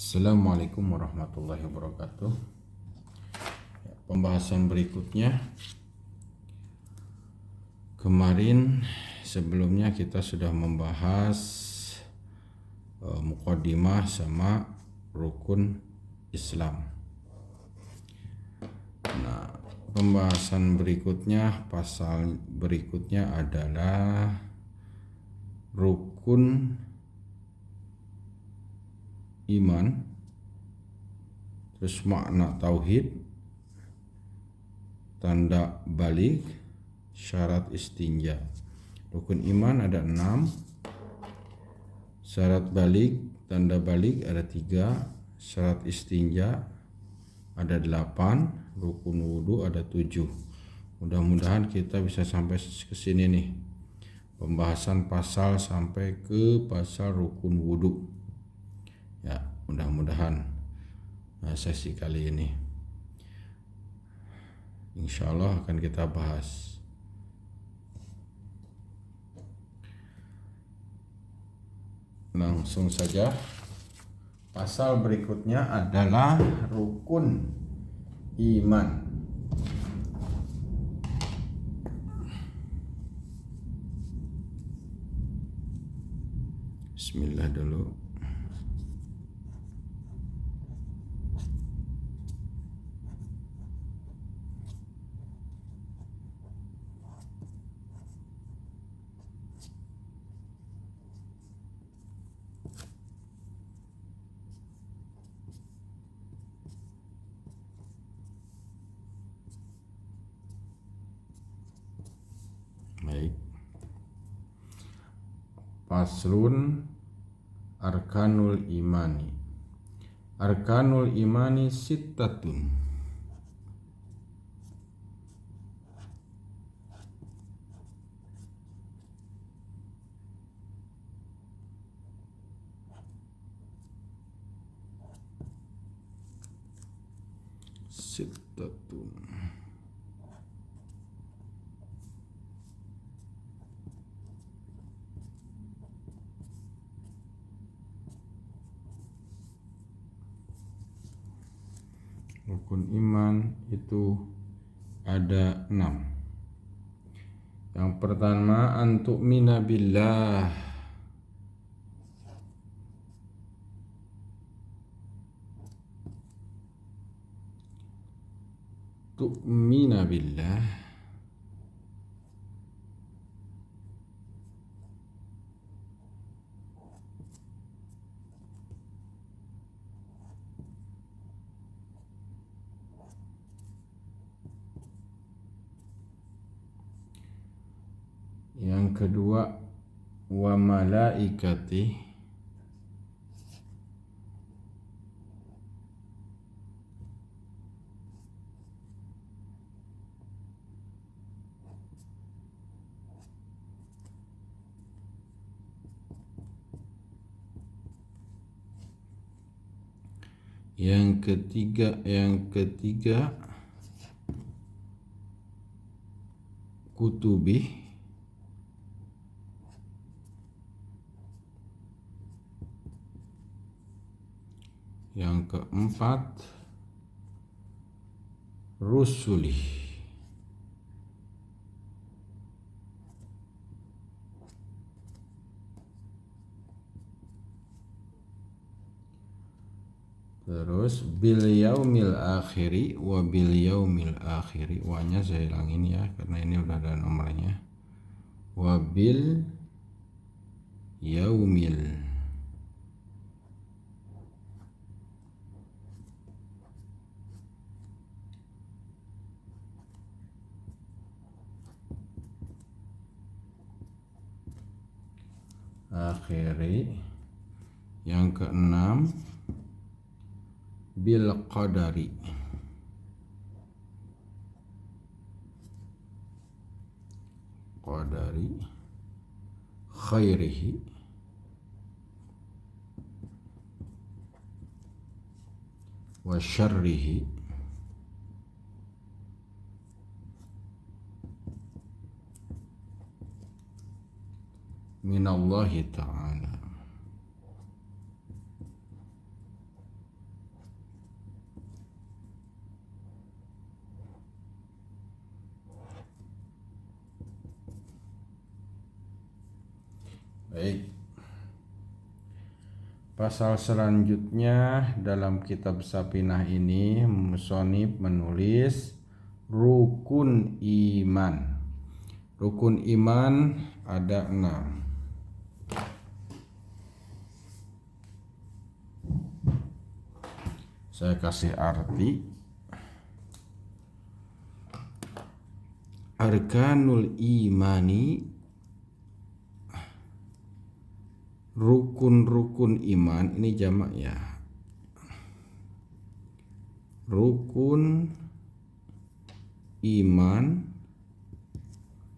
Assalamualaikum warahmatullahi wabarakatuh. Pembahasan berikutnya, kemarin sebelumnya kita sudah membahas muqaddimah sama rukun Islam. Nah, pembahasan berikutnya, pasal berikutnya adalah rukun iman, terus makna tauhid, tanda balik, syarat istinja. Rukun iman ada 6, syarat balik, tanda balik ada 3, syarat istinja ada 8, rukun wudhu ada 7. Mudah-mudahan kita bisa sampai ke sini nih, pembahasan pasal sampai ke pasal rukun wudhu. Ya, mudah-mudahan sesi kali ini insya Allah akan kita bahas. Langsung saja, pasal berikutnya adalah rukun iman. Bismillah dulu. Baik. Faslun arkanul imani. Arkanul imani sittatun. Sittatun. Rukun iman itu ada 6. Yang pertama, antu'mina billah. Tu'mina billah. Yang kedua, wa malaikati. Yang ketiga kutubi. Yang keempat rusuli. Terus bil yaumil akhiri wa bil yaumil akhiri. Wa-nya saya hilangin ya karena ini udah ada nomornya. Wa bil yaumil akhiri. Yang keenam bil qadari. Qadari khairihi wa syarrihi minallahi ta'ala. Baik. Pasal selanjutnya dalam kitab Sapinah ini musonif menulis rukun iman. Rukun iman ada 6. Saya kasih arti. Arkanul imani, rukun-rukun iman, ini jamak ya. Rukun iman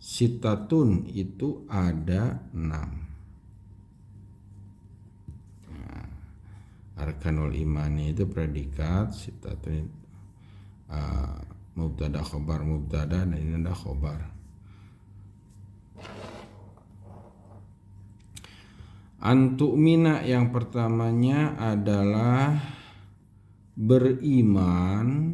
sitatun itu ada 6. Arkanul imani itu predikat, sitatun mubtada khobar mubtada, dan ini ada khobar. Antu'mina yang pertamanya adalah beriman.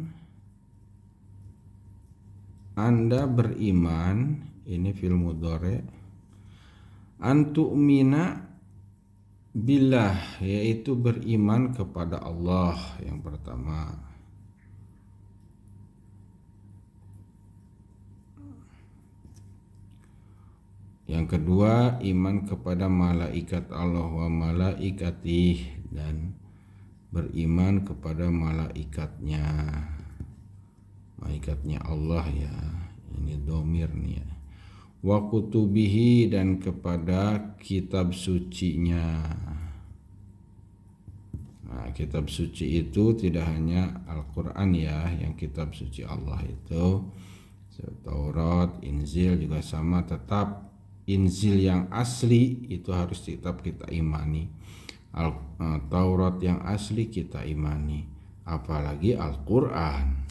Anda beriman, ini fi'il mudhari. Antu'mina billah, yaitu beriman kepada Allah yang pertama. Yang kedua, iman kepada malaikat Allah wa malaikatih, dan beriman kepada malaikatnya. Malaikatnya Allah ya, ini domir nih ya. Wa kutubihi, dan kepada kitab sucinya. Nah, kitab suci itu tidak hanya Al-Quran ya, yang kitab suci Allah itu Taurat, Injil juga sama, tetap Injil yang asli itu harus tetap kita imani. Taurat yang asli kita imani, apalagi Al-Quran,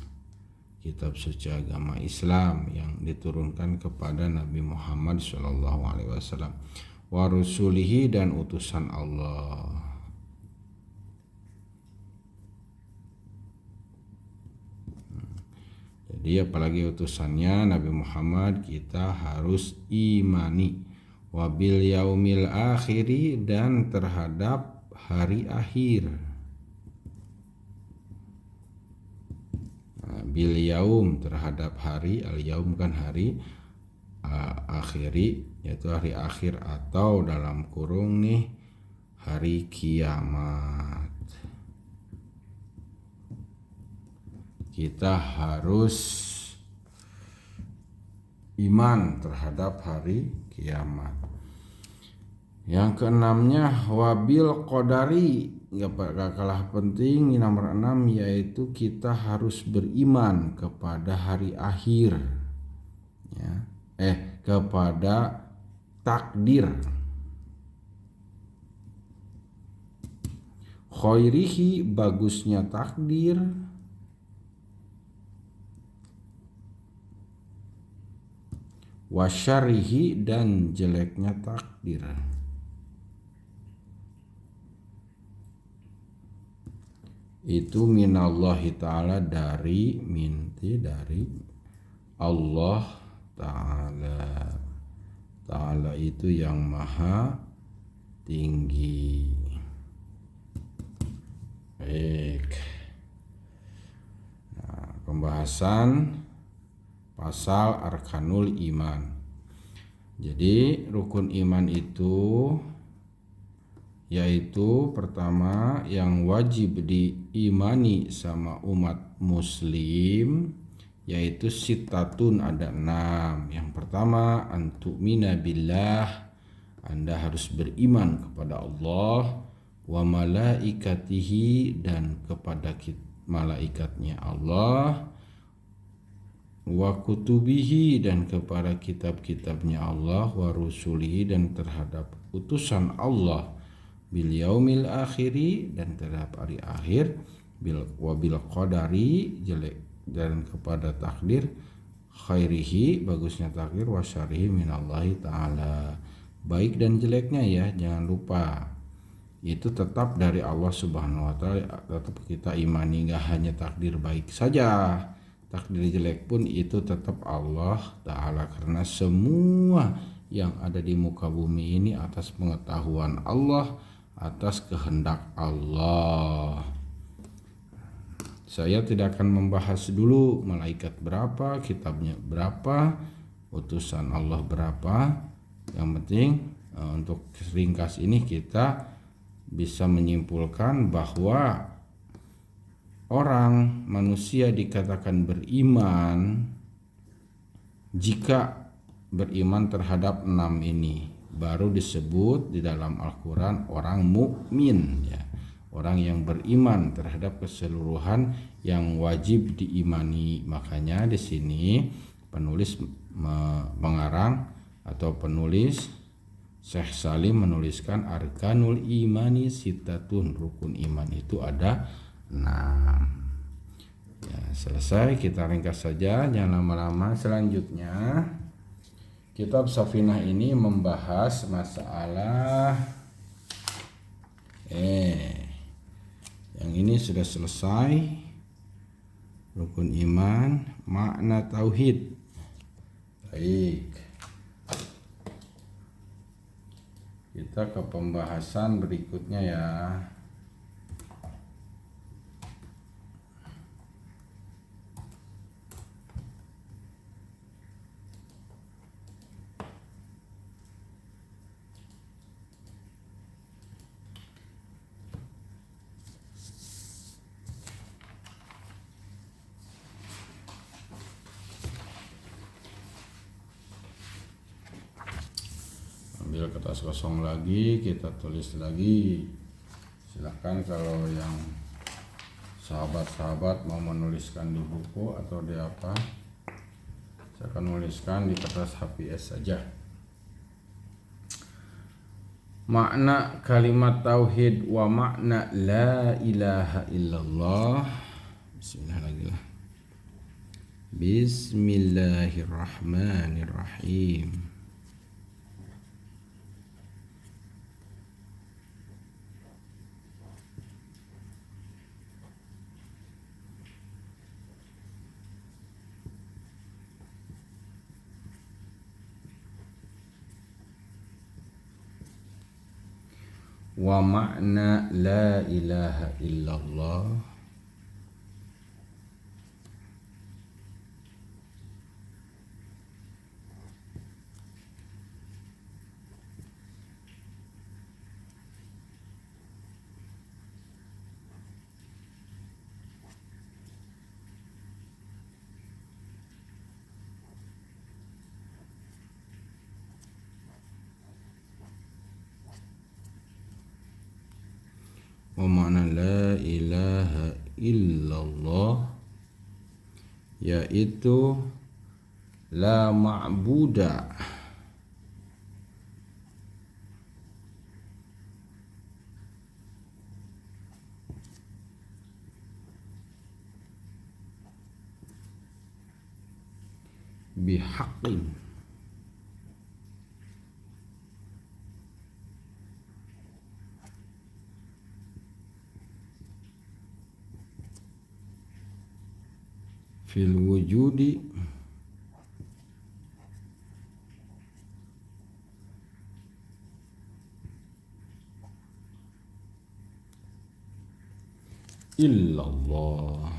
kitab suci agama Islam yang diturunkan kepada Nabi Muhammad SAW, wa rusulihi, dan utusan Allah. Jadi apalagi utusannya Nabi Muhammad kita harus imani. Wabil yaumil akhiri, dan terhadap hari akhir. Bil yaum, terhadap hari, al yaum kan hari, akhiri yaitu hari akhir, atau dalam kurung nih hari kiamat. Kita harus iman terhadap hari kiamat. Yang keenamnya wabil qadari, gak kalah penting, nomor 6, yaitu kita harus beriman kepada hari akhir ya. Kepada takdir, khairihi, bagusnya takdir, wasyarihi, dan jeleknya takdir. Itu minallahi ta'ala, dari Allah ta'ala. Ta'ala itu yang maha tinggi. Baik. Nah, pembahasan pasal arkanul iman. Jadi rukun iman itu yaitu pertama yang wajib diimani sama umat muslim, yaitu sitatun, ada 6. Yang pertama antu'mina billah, Anda harus beriman kepada Allah, wa malaikatihi, dan kepada malaikatnya Allah, wa kutubihi, dan kepada kitab-kitabnya Allah, wa rusulihi, dan terhadap utusan Allah, bil yaumil akhiri, dan terhadap hari akhir, wa bil qadari, jelek, dan kepada takdir, khairihi, bagusnya takdir, wa syarihi minallahi ta'ala, baik dan jeleknya ya, jangan lupa itu tetap dari Allah Subhanahu wa ta'ala. Tetap kita imani, gak hanya takdir baik saja, takdir jelek pun itu tetap Allah ta'ala, karena semua yang ada di muka bumi ini atas pengetahuan Allah, atas kehendak Allah. Saya tidak akan membahas dulu malaikat berapa, kitabnya berapa, utusan Allah berapa. Yang penting untuk ringkas ini kita bisa menyimpulkan bahwa orang manusia dikatakan beriman jika beriman terhadap 6 ini, baru disebut di dalam Al-Quran orang mukmin, ya. Orang yang beriman terhadap keseluruhan yang wajib diimani. Makanya di sini penulis pengarang atau penulis Syekh Salim menuliskan arkanul imani sittatun, rukun iman itu ada 6. Ya, selesai, kita ringkas saja, jangan lama-lama. Selanjutnya kitab Safinah ini membahas masalah yang ini sudah selesai, rukun iman, makna tauhid. Baik, kita ke pembahasan berikutnya ya. Ambil kertas kosong lagi, kita tulis lagi. Silahkan kalau yang sahabat-sahabat mau menuliskan di buku atau di apa, saya akan menuliskan di kertas HPS saja. Makna kalimat tauhid wa makna la ilaha illallah. Bismillahirrahmanirrahim. Wa makna la ilaha illallah wa makna la ilaha illallah yaitu la ma'buda bihaqqin fil wujudi illallah.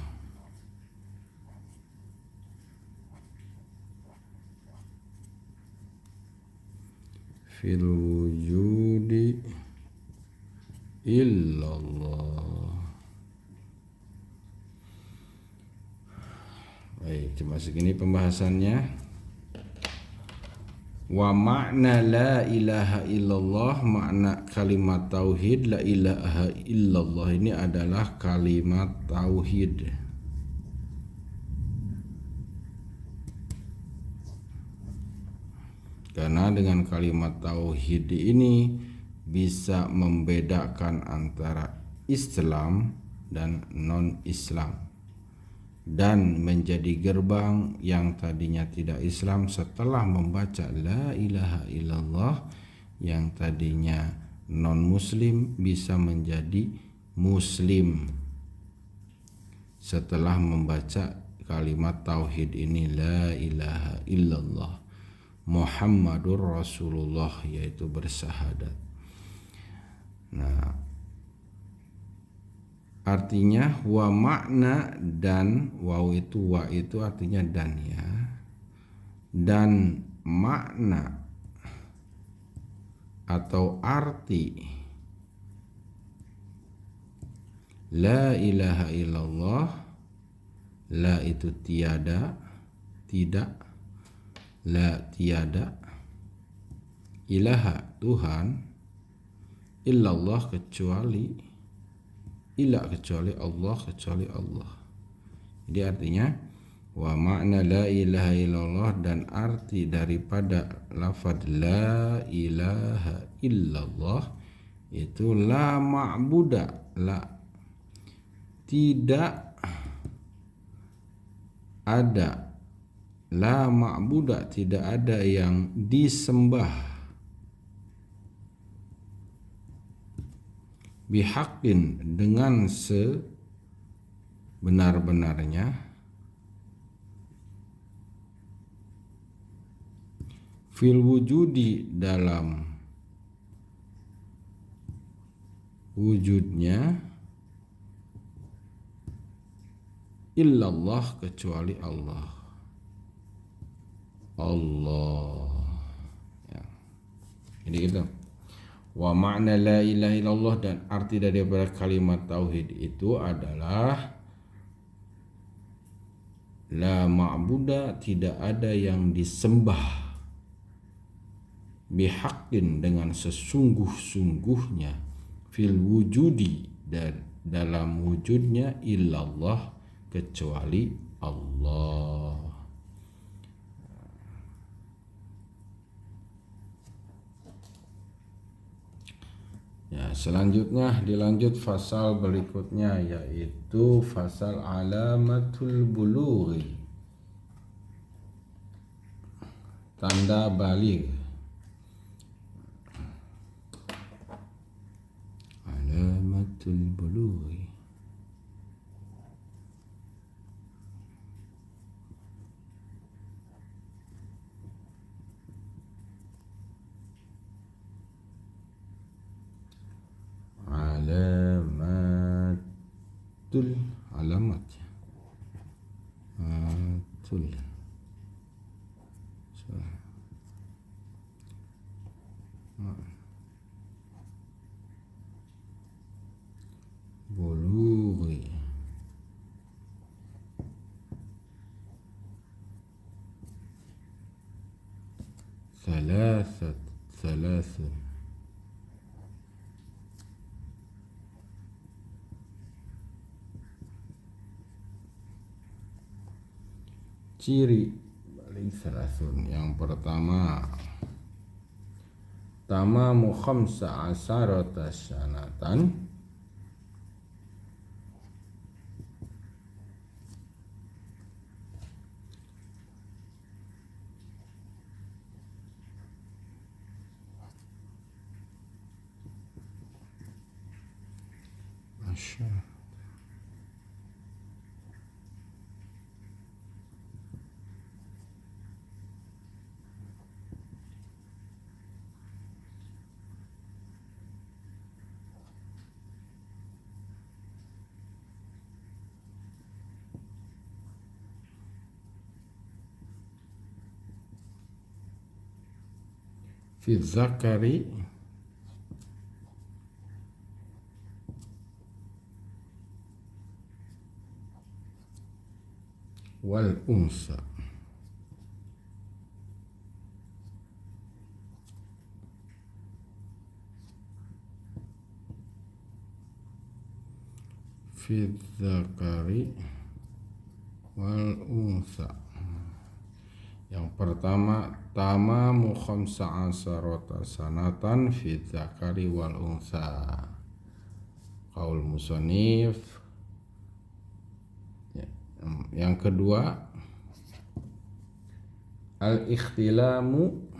Fil wujudi illallah. Baik, cuma segini pembahasannya. Wa makna la ilaha illallah, makna kalimat tauhid la ilaha illallah ini adalah kalimat tauhid. Karena dengan kalimat tauhid ini bisa membedakan antara Islam dan non-Islam, dan menjadi gerbang yang tadinya tidak Islam setelah membaca la ilaha illallah, yang tadinya non-muslim bisa menjadi muslim setelah membaca kalimat tauhid ini, la ilaha illallah. Muhammadur Rasulullah, yaitu bersyahadat. Nah, artinya wa makna dan wa itu artinya dan ya. Dan makna atau arti la ilaha illallah, la itu tiada, tidak, la tiada, ilaha Tuhan, illallah kecuali, ila kecuali Allah, kecuali Allah. Jadi artinya wa makna la ilaha illallah, dan arti daripada lafaz la ilaha illallah itu la ma'buda, la tidak ada, la ma'buda tidak ada yang disembah, bihaqqin dengan sebenar-benarnya, fil wujudi dalam wujudnya, illallah kecuali Allah. Allah ya. Jadi itu wa makna la ilaha illallah, dan arti daripada kalimat tauhid itu adalah la ma'buda tidak ada yang disembah, bihaqqin dengan sesungguh-sungguhnya, fil wujudi dan dalam wujudnya, illallah kecuali Allah. Ya, selanjutnya dilanjut fasal berikutnya, yaitu fasal alamatul bulughi, tanda baligh. Alamatul bulughi. Alamat atul bulughi, thalathun ciri balik salasun. Yang pertama, tamamu khamsa asarata sanatan, fi zakari wal unsa. Fi zakari wal unsa. Yang pertama, tamamu khamsa asarata sanatan fi zakari wal unsa. Qaul musannif. Yang kedua, al-ikhtilamu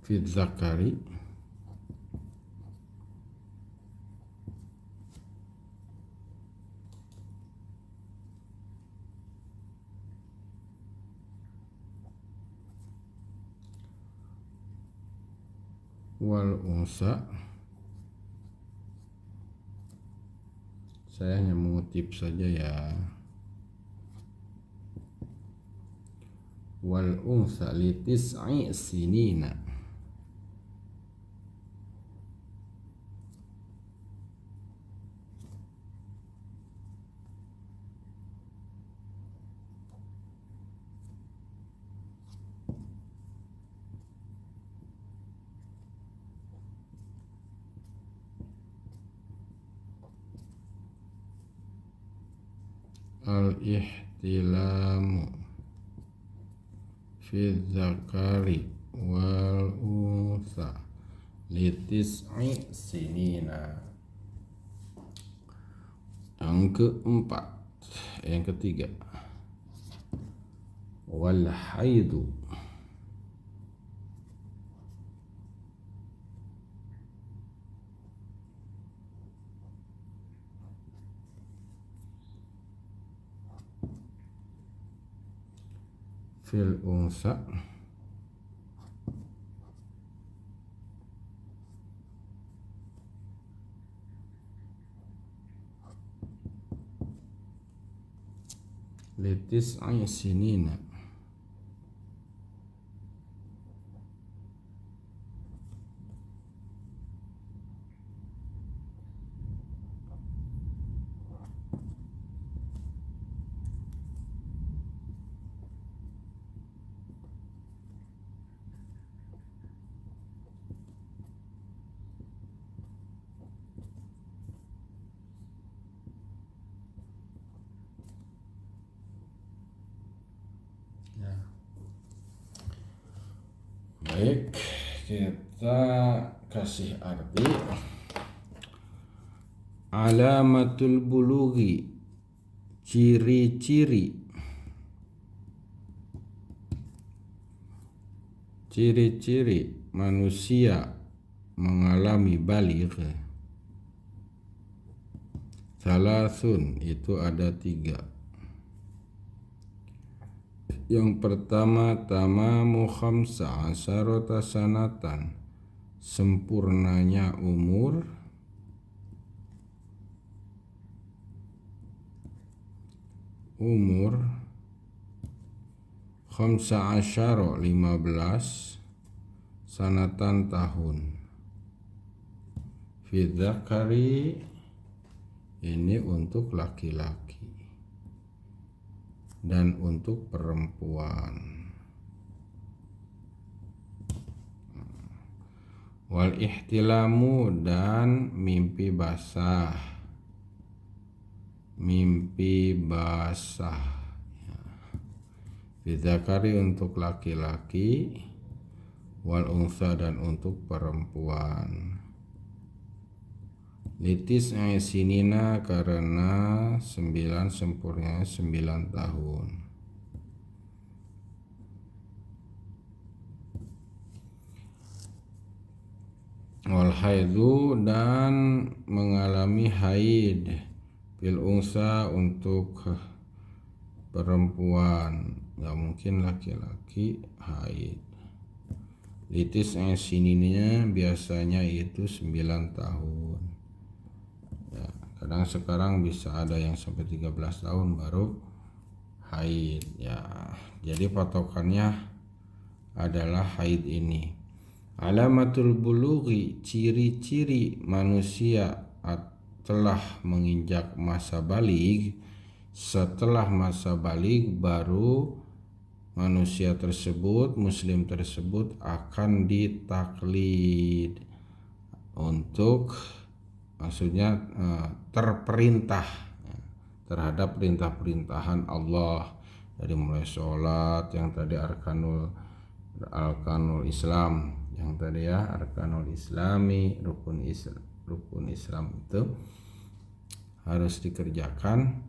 fi zakari wal unsa, saya hanya mengutip saja ya. Wal unsa li tis'i sinina, al-ihtilamu fi dzakari wal unsa litis'i sinina. Yang keempat, yang ketiga, wal haidu fil unsa litis'i sinina. Baik, kita kasih arti. Alamatul bulughi, ciri-ciri manusia mengalami baligh. Salasun, itu ada 3. Yang pertama, tamamu khamsa asyarata sanatan, sempurnanya umur khamsa asyara 15 sanatan tahun. Fi dzakari, ini untuk laki-laki dan untuk perempuan. Wal ihtilamu, dan mimpi basah. Bidzakari, untuk laki-laki, wal unsa, dan untuk perempuan. Litis sinina, karena 9 sempurna 9 tahun. Wal haidu, dan mengalami haid. Bil unsa, untuk perempuan, nggak mungkin laki-laki haid. Litis sinina biasanya itu 9 tahun. Kadang sekarang bisa ada yang sampai 13 tahun baru haid ya. Jadi patokannya adalah haid ini. Alamatul bulughi, ciri-ciri manusia telah menginjak masa baligh. Setelah masa baligh baru manusia tersebut, muslim tersebut akan ditaklid untuk, maksudnya terperintah terhadap perintah-perintahan Allah, dari mulai sholat yang tadi arkanul Islam, yang tadi ya arkanul islami, rukun Islam itu harus dikerjakan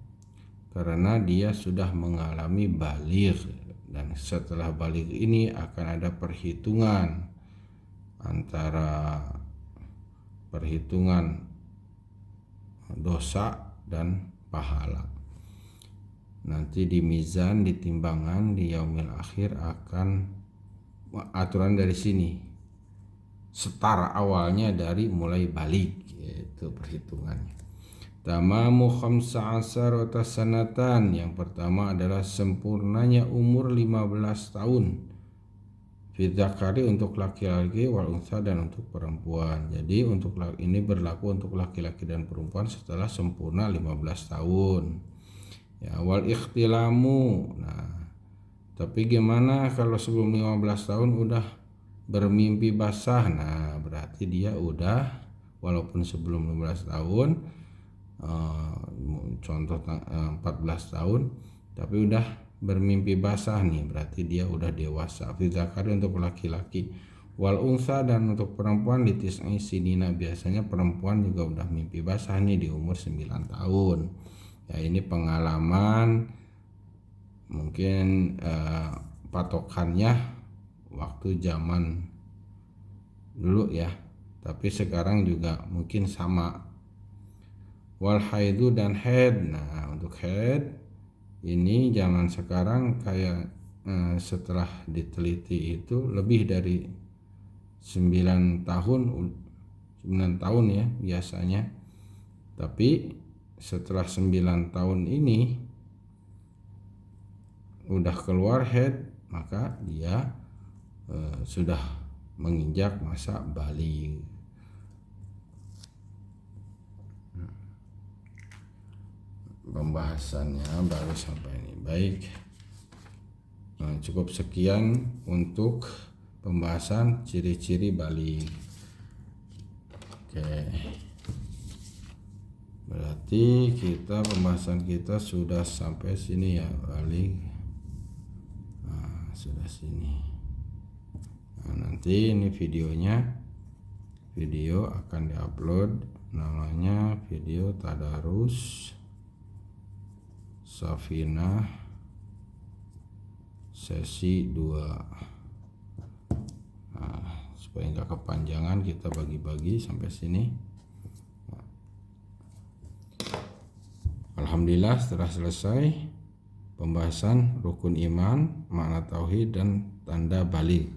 karena dia sudah mengalami baligh. Dan setelah baligh ini akan ada perhitungan antara dosa dan pahala. Nanti di mizan, di timbangan, di yaumil akhir akan aturan dari sini. setara awalnya dari mulai balik, yaitu perhitungannya. Tamamu khamsa asarata sanatan, yang pertama adalah sempurnanya umur 15 tahun. Fidzakari untuk laki-laki, wal unsa dan untuk perempuan. Jadi untuk ini berlaku untuk laki-laki dan perempuan setelah sempurna 15 tahun. Ya, wal ikhtilamu. Nah, tapi gimana kalau sebelum 15 tahun udah bermimpi basah? Nah, berarti dia udah, walaupun sebelum 15 tahun, contoh 14 tahun, tapi udah bermimpi basah nih, berarti dia udah dewasa. Fidzakari untuk laki-laki, wal unsa dan untuk perempuan litis'i sinina, biasanya perempuan juga udah mimpi basah nih di umur 9 tahun. Ya, ini pengalaman, mungkin patokannya waktu zaman dulu ya, tapi sekarang juga mungkin sama. Wal haidu dan haid. Nah, untuk haid ini zaman sekarang kayak setelah diteliti itu lebih dari 9 tahun ya biasanya. Tapi setelah 9 tahun ini udah keluar haid, maka dia sudah menginjak masa baligh. Pembahasannya baru sampai ini. Baik, cukup sekian untuk pembahasan ciri-ciri baligh. Oke, berarti pembahasan kita sudah sampai sini ya, baligh. Nah, sudah sini. Nah, nanti ini video akan diupload, namanya video tadarus Safinah sesi 2. Nah, supaya nggak kepanjangan kita bagi-bagi sampai sini. Alhamdulillah setelah selesai pembahasan rukun iman, makna tauhid dan tanda baligh.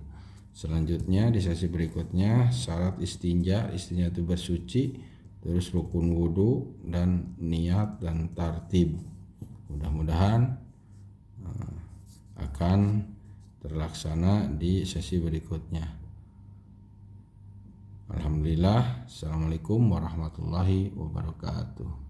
Selanjutnya di sesi berikutnya syarat istinja itu bersuci, terus rukun wudhu dan niat dan tartib. Mudah-mudahan akan terlaksana di sesi berikutnya. Alhamdulillah. Assalamualaikum warahmatullahi wabarakatuh.